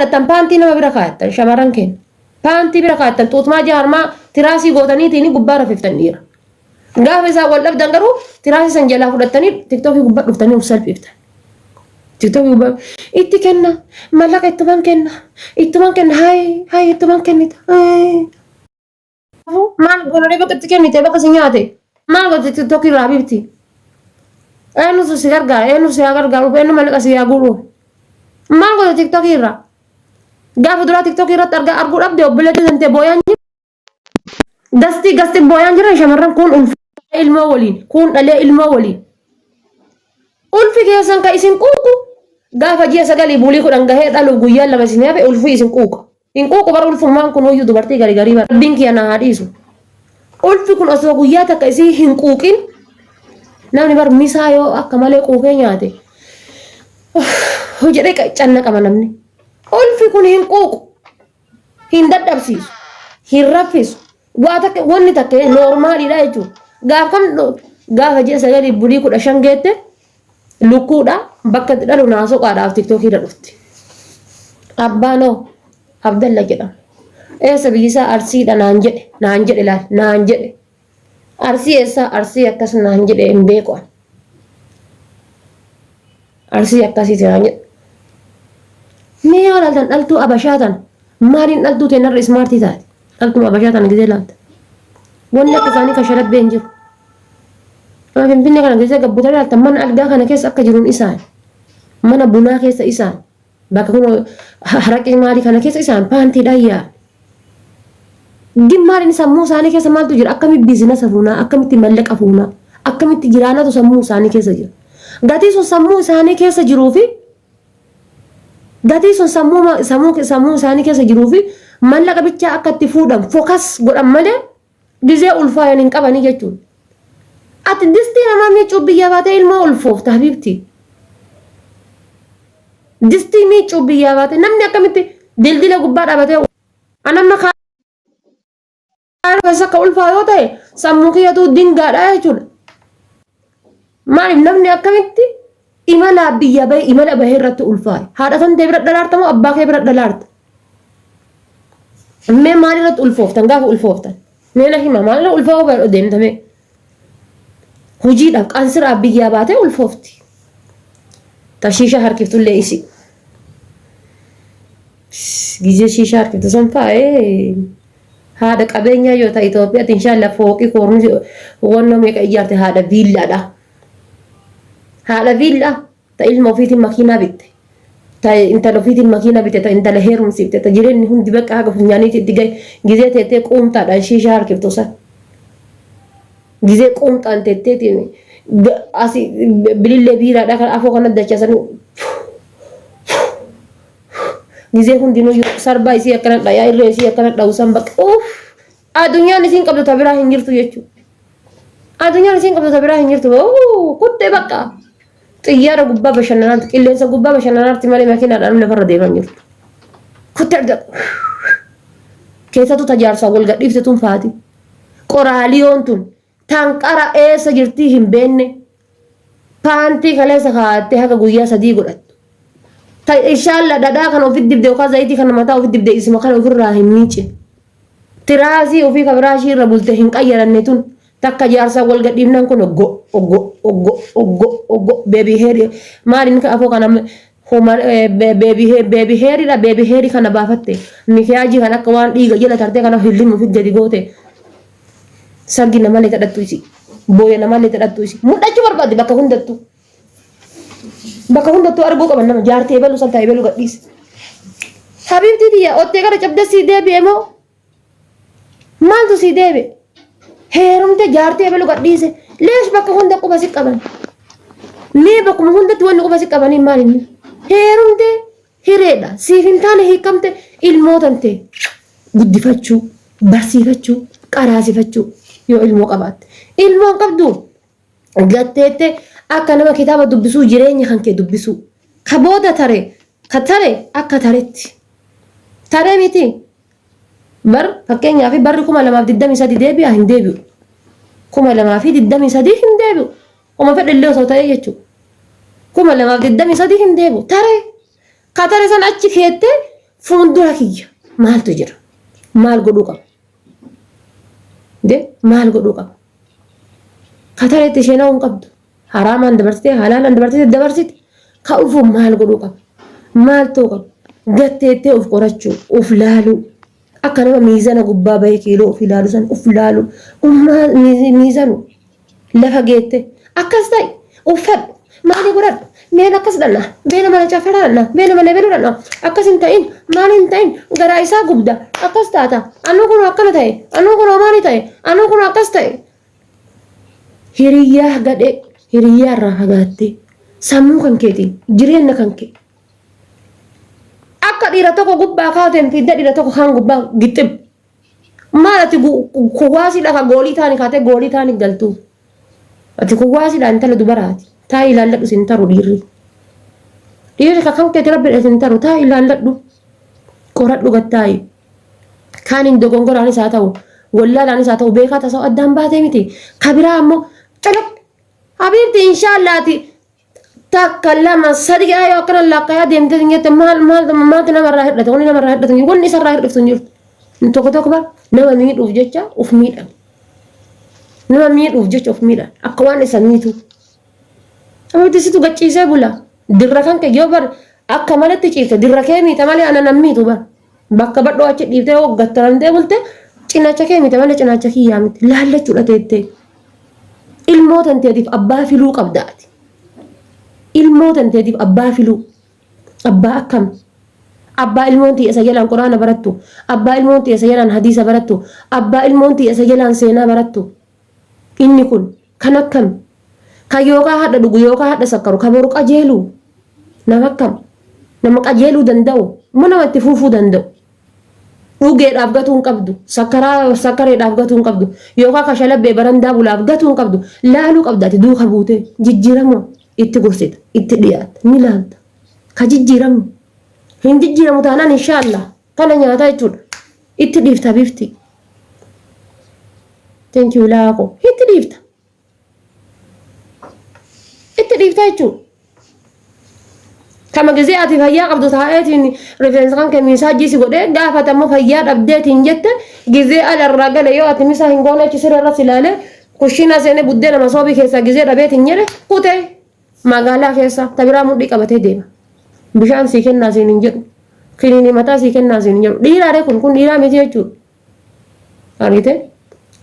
jaalatan paantii nama bira kaayattan shamarran keenya. Paantii bira kaayattan tuutmaa jaarmaa tiraasii gootaniitiin gubbaa rafiftan dhiira. Gaafa isaa wal dhabdan garuu tiraasii san jalaa fudhattanii tiktookii gubbaa dhuftanii of salphiftan. TikTok gubbaa itti kenna mallaqa ittuman kenna hayi ittuman kennita. Maal goonee bakka itti kennite bakka si nyaate maal gooti TikTok irraa bifti. Eenyu si gargaara eenyu si gargaaru eenyu mallaqa si yaaguru. Maal gooti TikTok irraa gaafa duraa TikTok irratti arguu dhabde obboleetti sentee booyaan jiru. Gasti booyaan jiran shamarran kun ulfa ilmoo waliin kun dhalee ilmoo waliin. Ulfi keessan ka isin quuqu gaafa ji'a sagalii bulii kudhan gahee dhalu guyyaa lama isin hafe ulfi isin quuqa. In quuqu bara ulfummaan kun hoyyuu dubartii garii bara. Rabbiin kiyya na haadhiisu. Ulfi kun osoo guyyaa takka isii hin quuqin namni bar misaa yoo akka malee quuqee nyaate. Jedhee canna qaba namni. Ulfi kun hin quuqu. Hin dadhabsiisu. Hin raffisu. Wanni takka noormaaliidha jechuudha. Gaafa ji'a sagalii bulii 15 geette lukkuudha bakka itti dhalu naasuqaadhaaf TikTok irra dhufti. Abbaanoo Abdalla jedhama. Eessa biyyisaa Arsiidha naan jedhe laal naan jedhe. Arsii eessaa Arsii akkas naan jedhe hin beeku. Arsii akkasiiti naan jedhe. Mee yoo laaltan dhaltuu Abashaatan maaliin dhaltuu teenarra ismaartii taate? Dhaltuu Abashaatan gisee laalta. Wanni akka isaanii kan sharabbee hin jiru. Finfinnee kana keessa gabbuutanii laaltan mana algaa kana keessa akka jiruun isaan. Mana bunaa keessa isaan. Bakka kun haraqee maalii kana keessa isaan paantiidhaan yaa. Gimmaaliin sammuu isaanii keessa maaltu jira? Akkamitti biizinasa fuunaa? Akkamitti mallaqa fuunaa? Akkamitti jiraanatu sammuu isaanii keessa jira? Gatii sun sammuu isaanii keessa jiruufi gatii sun sammuu isaanii keessa jiruufi mallaqa bichaa akka itti fuudhan fokas godhan malee gizee ulfaayan hin qabanii jechuudha. Ati distii namaa miicuu biyya baatee ilmoo ulfoofta habibti. Distii miicuu biyya baatee namni akkamitti dildila gubbaa dhaabatee anamma keessa akka ulfaa yoo ta'e sammuu kiyyatu dingaadha jechuudha. Maaliif namni akkamitti imala biyya bahee imala bahee irratti ulfaaye? Haadha tantee bira dhalaarta moo abbaa kee bira dhalaarta? Mee maal irratti ulfooftan gaafa ulfooftan? Mee na hima maal irra ulfaa'uu deemtame? Hojiidhaaf qansiraaf biyyaa baatee ulfoofti. Tashiisha harkiftullee isi. Gizee shiisha harkiftu san faa'ee haadha qabeenyaa yoo ta'e Itoophiyaatti inshaalla fooqii koorni wannoo meeqa ijaarte haadha viillaadha. Haadha viillaa ta ilma ofiitiin makiinaa bitte. Ta intala ofiitiin makiinaa bitte ta intala heerumsiifte ta jireenyi hundi bakka haga funyaaniitti itti gahe gizee teettee quumtaadhaan shiisha harkiftu san. Gizee quumtaan teetteetiin asii bilillee biiraadhaa kan afoo kana dachasan gizee hundinuu sarbaa isii akkana dhayaa irree isii akkana dhawusan bakka addunyaan isiin qabdu ta biraa hin jirtu jechuudha. Addunyaan isiin qabdu ta biraa hin jirtu kuttee bakka xiyyaara gubbaa bashannanaatti qilleensa gubbaa bashannanaatti malee makiinaadhaan lafarra deeman jirtu. Kuttee arga keessattuu tajaajila wal gadhiifte tun faati. Qoraaliyoon tun tanqara eessa jirtii hin beenne paantii kaleessa kaa'attee haga guyyaa 3 godhattu. Inshallah dhadhaa kan ofitti dibde yookaan zayitii kan mataa ofitti dibde isuma kan ofirraa hin miicine. Tiraasii ofii kabiraashii irra bulte hin qayyaranne tun takka jaarsaa wal gadhiifnaan kun oggo beebii heerii maaliin afoo kana beebii heeriidha beebii heerii kana baafatte mikiyaajii kan akka waan dhiiga jala tartee kana hillimu ofitti gadi goote. Sargi namallee tadhattu isi booya namallee tadhattu isi mudhachuu barbaadde bakka hundattuu. Bakka hundattuu arguu qaban nama jaartee baluu san taa'ee baluu gadhiise. Habibti tiyya ottee gara cabdee sii deebi'e moo maaltu sii deebi'e? Heerumte jaartee baluu gadhiise leesh bakka hunda quba si qaban. Mee bakkuma hundatti wanni quba si qabanii maalinni? Heerumte hireedha siif hin taane hiikamte ilmootante guddifachuu barsiifachuu qaraasifachuu yoo ilmoo qabaatte. Ilmoon qabdu gatteette akka nama kitaaba dubbisuu jireenya kan kee dubbisuu ka booda tare akka taretti tare miti bar fakkeenyaaf barri 2023 deebi'a hin deebi'u 2023 hin deebi'u oma fedhillee osoo ta'ee jechuudha 2023 hin deebi'u tare ka tare san achi keette fuuldura kiyya maaltu jira? Maal godhuu qaba? Maal godhuu qaba? Katareetti isheen hawwan qabdu. Haraamaan dabarsitee halaalaan dabarsite ka'uuf maal godhuu qaba? Maal ta'uu qaba? Gatteettee of qorachuu, of laaluu. Akka nama miizana gubbaa bahee kiiloo of ilaalu san of laalu. Miizanu lafa geette akkas ta'e uffadhu maali godhadhu meen akkas dhanna beena mana caafadha dhanna beena mana beenu dhanna akkas hin ta'in maal hin ta'in garaa isaa gubda akkas taata anuu kun akkana ta'e anuu kun maali ta'e anuu kun akkas ta'e hiriyyaa gadhee hiriyyaa irraa fagaattee sammuu kan keetiin jireenya kan kee akka dhiira tokko gubbaa kaateen fidda dhiira tokko kaan gubbaa gixxib maalati kuwaasidha ka goolii taani kaatee goolii taani galtuu ati kuwaasidha intala dubaraati taa ilaalladhu sin taru dhiirri ka kan keeti rabbi sin taru taa ilaalladhu qoradhu gattaayi kaan hin dogongoraanis haa ta'u wallaadhaanis haa ta'u beekaa tasaa'u addaan baatee miti kabiraa ammoo calaq habiibti inshaallaati takka lama sadi yoo akkana laaqayaa deemtee jette maaltu namarraa hir'ate wanni namarraa hir'atu wanni isarraa hir'iftu hin jirtu tokko tokko bara nama miidhuuf jecha of miidhan nama miidhuuf jecha of miidhan akka waan isa miitu amatti situ gachiisee bula dirra kan kee yoo bar akka malatti ciifte dirra kee miita malee ana nan miitu bar bakka badhoo achi dhiiftee hoggattarantee bulte cinaacha kee miita malee cinaacha kiyyaa miti laallachuudha teettee ilmoo tanteetiif abbaa filuu qabdaati ilmoo tanteetiif abbaa filuu abbaa akkam abbaa ilmoon tiyya isa jalaan quraana barattu abbaa ilmoon tiyya isa jalaan hadiisa barattu abbaa ilmoon tiyya isa jalaan seenaa barattu inni kun kan akkam kan yookaan hadha dhugu yookaan hadha sakkaru kan boru qajeelu nama akkam nama qajeeluu danda'u moo nama itti fuufuu danda'u dhugeedhaaf gatuu hin qabdu sakkareedhaaf gatuu hin qabdu yookaan kashalabbee barandaa bulaaf gatuu hin qabdu laaluu qabdaati duuka buutee jijjiiramoo itti gorsita itti dhiyaata ni laalta ka jijjiiramu hin jijjiiramu taanaan inshaallah kana nyaata jechuudha itti dhiifta bifti thank you laaqo itti dhiifta jechuudha kama gizee ati fayyaa qabdu taa'eetiin rifeensa kan kamiisaa jiisi godhee gaafatammoo fayyaa dhabdeetiin jette gizee alarraa gale yoo ati misaa hin goone achi sirra ilaalee kushina seenee buddeena masoobii keessaa gizee dhabeetiin jedhe kutee magaalaa keessa tabiraa mudhii qabatee deema bishaan sii kennaa siin hin jedhu kiniini mataa sii kennaa siin hin jedhu dhiiraadhe kun dhiiraa miti jechuudha argite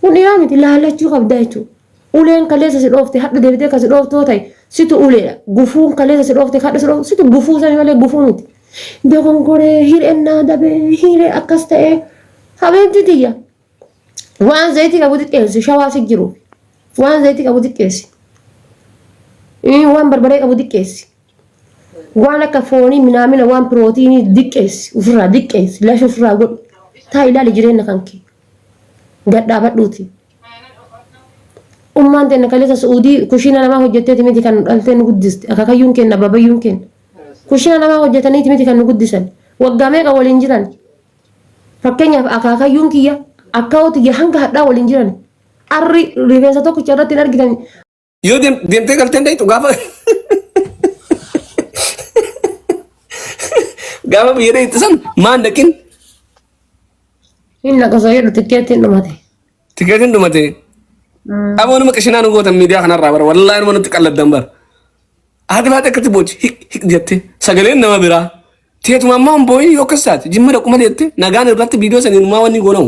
kun dhiiraa miti laallachuu qabda jechuudha uleen kaleessa si dhoofte hadha deebitee kasi dhooftoo ta'e situ uleedha gufuun kaleessa si dhoofte hadha si dhoofte situ gufuu sanii malee gufuu miti dogongoree hir'ennaa dabee hiree akkas ta'ee habeetti tiyya waan zayitii qabu xiqqeessi shawaa si jiru waan zayitii qabu xiqqeessi waan barbaree qabu xiqqeessi waan akka foonii minaamina waan pirootiinii xiqqeessi ofirraa xiqqeessi lasha ofirraa godhu taa ilaali jireenya kan kee gadhaabadhuuti ummaan teenya kaleessa suudii kushina namaa hojjetteeti miti kan dhaltee nu guddiste akaakayyuun kenna babayyuun kenna kushina namaa hojjetaniiti miti kan nu guddisan waggaa meeqa waliin jiran fakkeenyaaf akaakayyuun kiyya akkaawotiyya hanga hadhaa waliin jiran arri rifeensa tokkicha irratti hin argitan yoo deemtee galteen dhayitu gaafa biyyee ittisan maan dhaqin hin naqasa jedhu tikkeettiin dhumate Abon ma kashina nu gotan media kana rabar wallahi man tuqalladdan bar adi baate kati boch hik jette sagale nama bira teetu mamma boy yokasat jimma da kuma dette nagan irratti video sanin ma wani gono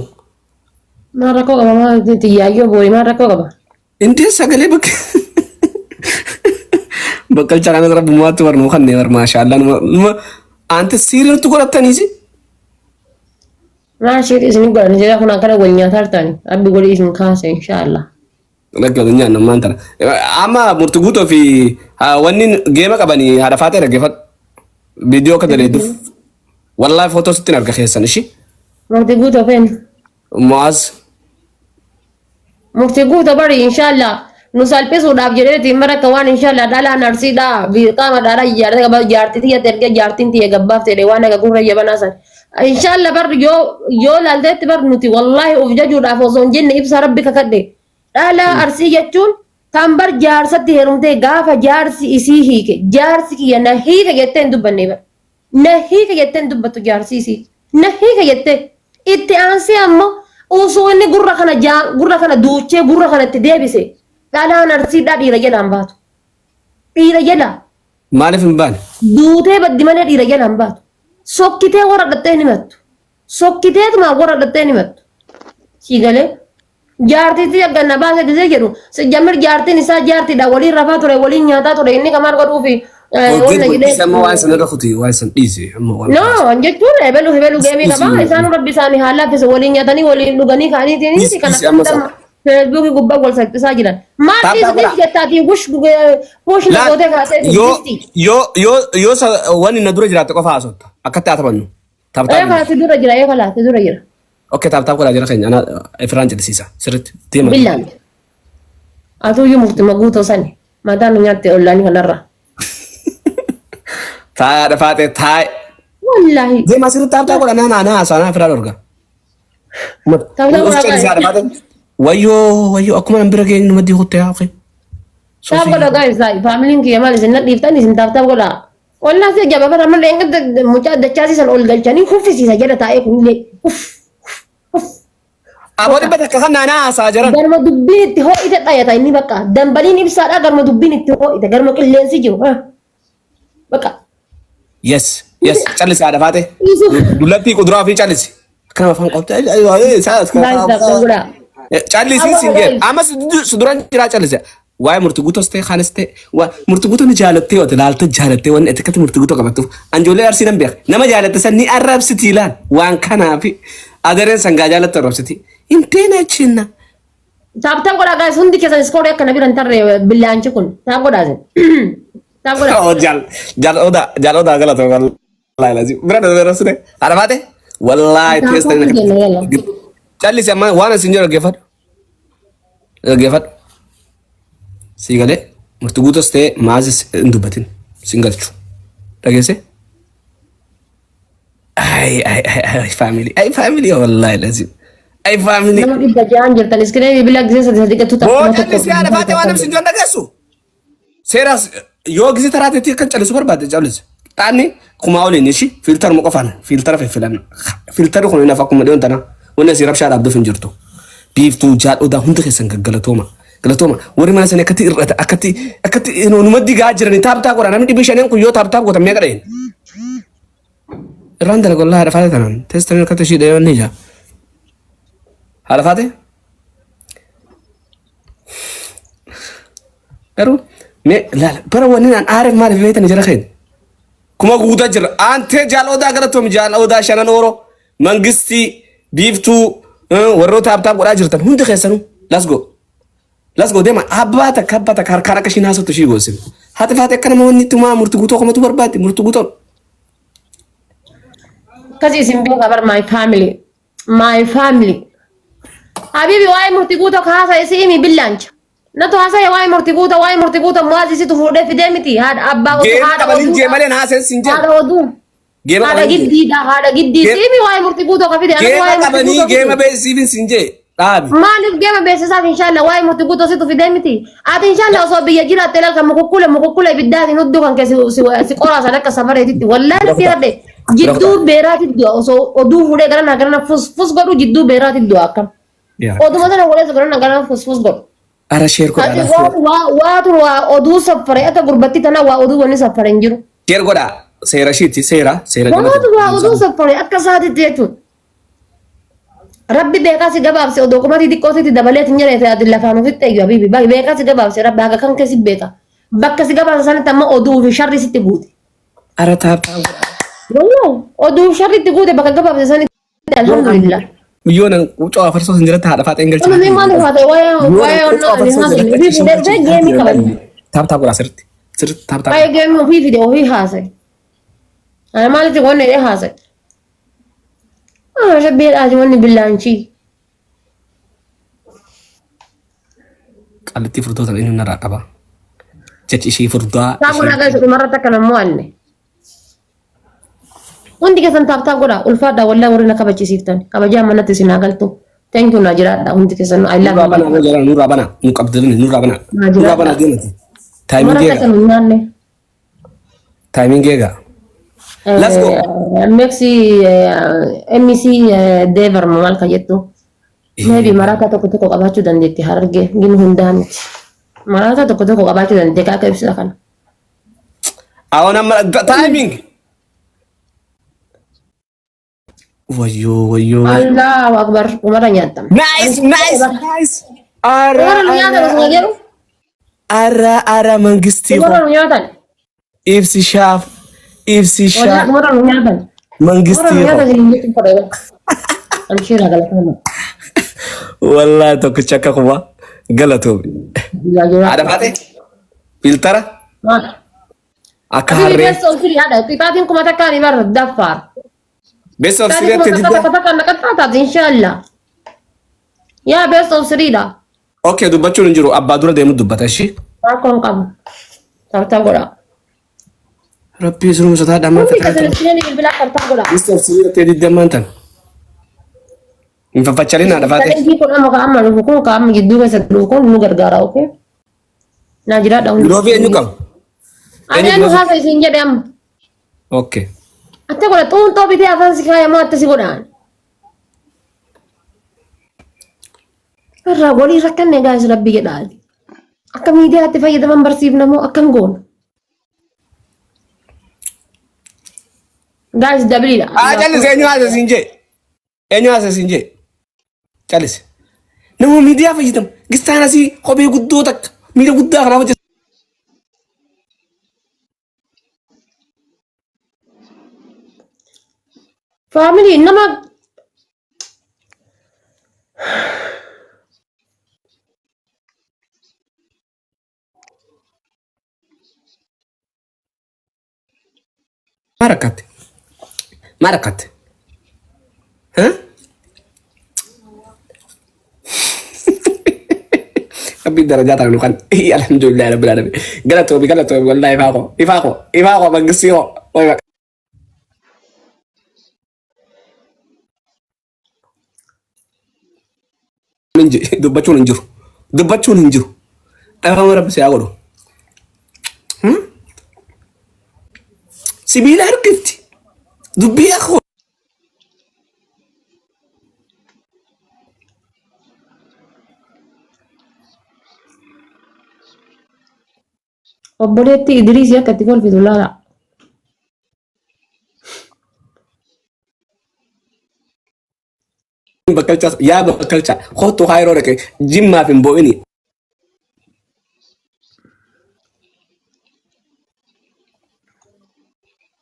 mara ko ma tiyayyo boy mara ko ba inte sagale bak bakal carana rabbu muat war no khanne war mashallah ma ante sirir tu goratani si ma shiri isni goran jeda kuna kana golnya tartani abbi goli isni khas inshallah Naggalunya naman tara. Ama murtuguto fi wanin game qabani hada faate ragefat video ka daleedu. Wallahi photos tin arga xeesan ishi. Murtuguto fen. Muaz. Murtuguto bari inshallah nu salpesu daaf jedheeti maraka waan inshallah dala narsida bi qama dara yaarta gaba jaarti tiya terge jaartin tiya gabbaaf tede waan aga gurra yabanasan. Inshallah bar yo laldetti bar nuti wallahi uf jaju daaf oson jenne ibsa rabbika kadde. Dhala arsii jechuun kan bar jaarsatti heerumtee gaafa jaarsi isii hiike jaarsi kiyya na hiike jettee hin dubbanne bara Nahii ka jettee dubbatu jaarsiisi. Nahii ka jettee itti aansee ammoo osoo inni gurra kana duuchee gurra kanatti deebise dhalaan arsiidhaa dhiira jalaan baatu. Dhiira jalaa. Maaliif hin baane? Duutee baddi malee dhiira jalaan baatu. Sokkitee warra dhattee ni mattu. Sokkiteetuma warra dhattee ni mattu. Siigalee jaartiitti ganna baasee disee jedhu jamir jaartiin isaa jaartiidha waliin rafaa ture waliin nyaataa ture inni kamaal godhuufi. Sama waan sana dhaquti waan san dhiise amma waan. No jechuun hebelu geemii qaba isaan rabbi isaanii haala keessa waliin nyaatanii waliin dhuganii kaaniitiin kana Facebook gubbaa wal salphisaa jiran. Maatii jettaati wush na gootee kaatee yoo waan inni dura jiraate qofa haasofta akkatti haa taphannu. Kalaatti dura jira. Okay, taap ko jira kanya ana Efran jedhisiisa sirriitti deema. Billaan. Atuyyuu mukti maguutoo sani mataan nyaatte ollaanii kanarra. Taa'ee dhafaatee taa'ee. Wallaahi. Deema sirriitti taap ko na haasawaa Efran orga. Wayyoo akkuma nan bira geenyu numadii kuttee haa taap godha guys faamiliin kiyya maal isin nadhiiftan isin taap godha. Wallaahi si jaba bara malee enga mucaa dachaasisan ol galchanii kuffisiisa jedha taa'ee kunillee. Abooti bakka kan naannaa haasaa jiran. Garma dubbiin itti ho'ite dhayata inni bakka dambaliin ibsaadha garma dubbiin itti ho'ite garma qilleensi jiru bakka. Yes callisi haadha faate. Dullatti kuduraa fi callisi. Akkana afaan qabte callisi singee amma suduraan jiraa callisi. Waa'ee murtii guutos ta'e kaanis ta'e murtii guutuu ni jaalattee yoo ilaaltu jaalattee waan etikatti murtii guutuu qabattuuf anjoolee arsii nan beeka nama jaalatte san ni arrabsiti ilaan waan kanaafi adareen sangaa jaalatte arrabsiti. Inteena chinna. Taap godhaa gaas hundi keessan iskooree akka nabi rantarree billaanchi kun taap godhaasin. Taap godhaa. Oh jaal odaa galata wallahi lazim. Bira darbee sune. Haadha faate wallahi teesta ni. Callisi amma waan asin jira geeffadhu. Siigalee murtii guutos ta'e maazis hin dubbatin singalchu. Dhageesse? Ay family wallahi lazim. Ay family. Nama dhibba ja'aan jirtan iskiree bila gisee sadii gatu ta'a. Boojjatti si haadha faate waan namsi joon dhageessu. Seeras yoo gisee taraateetti kan callisu barbaade callisi. Taanni kumaa oliin ishi filtar mu qofaan filtara filan. Filtarri kun nafa akkuma dhiyoon tana wanni asii rabshaa dhaabduuf hin jirtu. Biiftuu jaadhodaa hunda keessan galatooma. Warri mana sanii akkatti numaddi gaa jiranii taaptaa godha namni dhibbi shaniin kun yoo taaptaa godhan meeqa dha'een. Irraan dalaga wallahi haadha faate tanaan teessanii akkatti ishii dhayyoon ni ijaa. Haadha faate? Garuu bara wanni naan aareef maaliif beektan jira keen? Kuma guutaa jira aantee jaaloodaa galatoom jaaloodaa shanan ooroo mangistii biiftuu warroota taaptaa godhaa jirtan hundi keessanuu Let's go deema abbata harkaan akka ishiin haasoftu ishii goosin. Haati faate akka nama wanni ittuma murtii guutuu akkuma tu barbaadde murtii guutoon. Kasi isin beeka bar my family. Habibi waa'ee murtii guutuu ka haasa'e si'imi billaancha. Natu haasa'e waa'ee murtii guutuu muwaasisitu fuudhee fidee miti haadha abbaa oduu haadha oduu. Geemaleen haasa'e siin jedhu. Haadha oduu. Haadha giddii si'imi waa'ee murtii guutuu ka fide. Geema qabanii geema beeksisiifin siin jee. Maaliif geema beeksisaaf inshallah waa'ee murtii guutuu situ fidee miti. Ati inshallah osoo biyya jiraatte ilaalka mukukkula ibiddaatiin hudduu kan si qoraasan akka safareetitti wallahi si radde jidduu beeraatitti osoo oduu fuudhee garana fus godhu jidduu beeraatitti akkam. Oduma sana fuudhee garana fus godhu. Ara sheer godha. Waatu waa oduu safare akka gurbatti tana waa oduu wanni safare hin jiru. Sheer godha seera shiitti seera. Waatu waa oduu safare akka saatitti jechuudha. Rabbi beekaa si gabaabse odoo qomati xiqqootitti dabalee hin jireete ati lafaan ofitti eeyyu habibi beekaa si gabaabse rabbi haga kan keessi beeka bakka si gabaabse sanitti amma oduu fi sharri sitti guute. Ara taaphaa. Wallahi oduu sharri itti guute bakka gabaabse sanitti alhamdulillah. Biyyoon coo afarsoo hin jirata haadha faate engalcha. Amma maal faate waa'ee onnaa ani haasa'e fi fidee geemii qaban. Taaphaa godha sirriitti taaphaa. Waa'ee geemii ofii fide ofii haasa'e. Ana maalitti qonni haasa'e. Rabbiin wanni billaanchi. Qal'atti furdoota inni narraa qaba. Jechi ishii furdaa. Taa'uu nagaa isa dhumarratti akka nammoo anne. Hundi keessan taaptaa godha ulfaadhaa wallee warri na kabachisiiftan kabajaa manatti isin galtu. Thank you na jiraadha hundi keessan I love you. Nurraa bana nu qabdanii nurraa bana deemati. Taayimiin geega. Let's go. Mexi MEC Dever maal ka jettu. Maybe marata tokko qabaachuu dandeetti harargee gin hundaa miti. Marata tokko qabaachuu dandeetti akka ibsa kana. አሁን ታይሚንግ ወዮ ወዮ Allahu akbar umara nyaatam. ናይስ ናይስ ናይስ አረ Umara nyaata osoo jedhu. አረ አረ መንግስት ይሁን Umara nyaatan. ኢብሲ ሻፍ Umara nyaatan. መንግስት Umara nyaata ይሁን sini jechuun fadha. Amshira galatama. ወላሂ tokkicha akka kuma galatoomi haadha faate filtara Maal? akka Tapi harree best of three ada. Kitaatiin kuma takka ni bar dafar. best of Kitaatiin sireetti kuma didda takka nakataata inshallah. Ya best of three da. okay dubbachuun hin jiru abbaa dura deemu dubbata ishii Akkam qabu. Tartaa godha. rabbii sunuu sotaa dhammaan Hundi fixaa kasalisteenii bilbilaa tartaa godha. best of sireetti diddamaan tan hin faffachalin haadha faate Talentii kun amma ka'amma dhufu kun ka'amma gidduu keessatti dhufu kun nu gargaara okay? Naa jiraadha hundi. yeroo fi eenyu qabu Ani anu haasa isin jedhe amma. okay Atte godha xuuntoo bitee afaan si kaayamoo atte si godhaan. Irraa golii rakkanne gaas rabbi jedhaati. Akka miidiyaatti fayyadaman barsiifna moo akkam goona? Gaas dabliidha. callis eenyu haasa siin jee eenyu haasa siin jee callis nama miidiyaa fayyadamu gistaan asii kophee guddoo takka miidha guddaa kanaa hojjetu Faamilii nama Marakat. Marakat. Hah? Tapi darajat aku kan. Alhamdulillah rabbil alamin. Galatobi wallahi ifako bagsi ko. Oy dubbachuun hin jiru. Dubbachuun hin jiru. Dhaafama rabbi si haa godhu. Sibiila harkifti. Dubbii akkoo. obboleetti Idriisii akka itti kolfitu laala. Bakkalcha yaa bakkalcha kootu haa yeroo dhaqe jimmaaf hin bo'ini.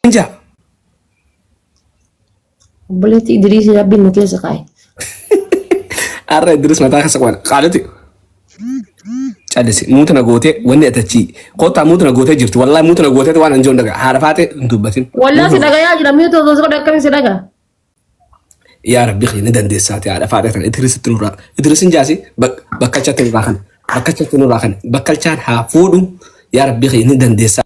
Inja. Obboleetti Idriisii rabbiin nu keessa kaa'e. Arra Idris mataa keessa qaban qaadati. Callisi muutuna gootee wanni atachi kootaa muutuna gootee jirti wallahi muutuna gootee waan anjoon daga haadha faate hin dubbatin. Wallaa si dhagayaa jira mi'oota osoo godhe akkamiin si dhagaa? Yaa rabbi ni dandeessaati haadha faate tan Idrisitti nurraa Idrisin jaasi bakkalchatti nurraa kan bakkalchatti nurraa kan bakkalchaan haa fuudhu yaa rabbi ni dandeessaa.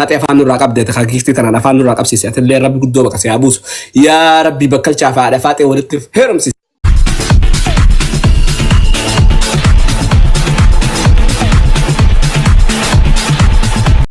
Ate afaan nurraa qabdee takka giiftii tanaan afaan nurraa qabsiise ati illee rabbi guddoo bakka si haa buusu yaa rabbi bakkalchaa fi haadha faate walitti heerumsiise.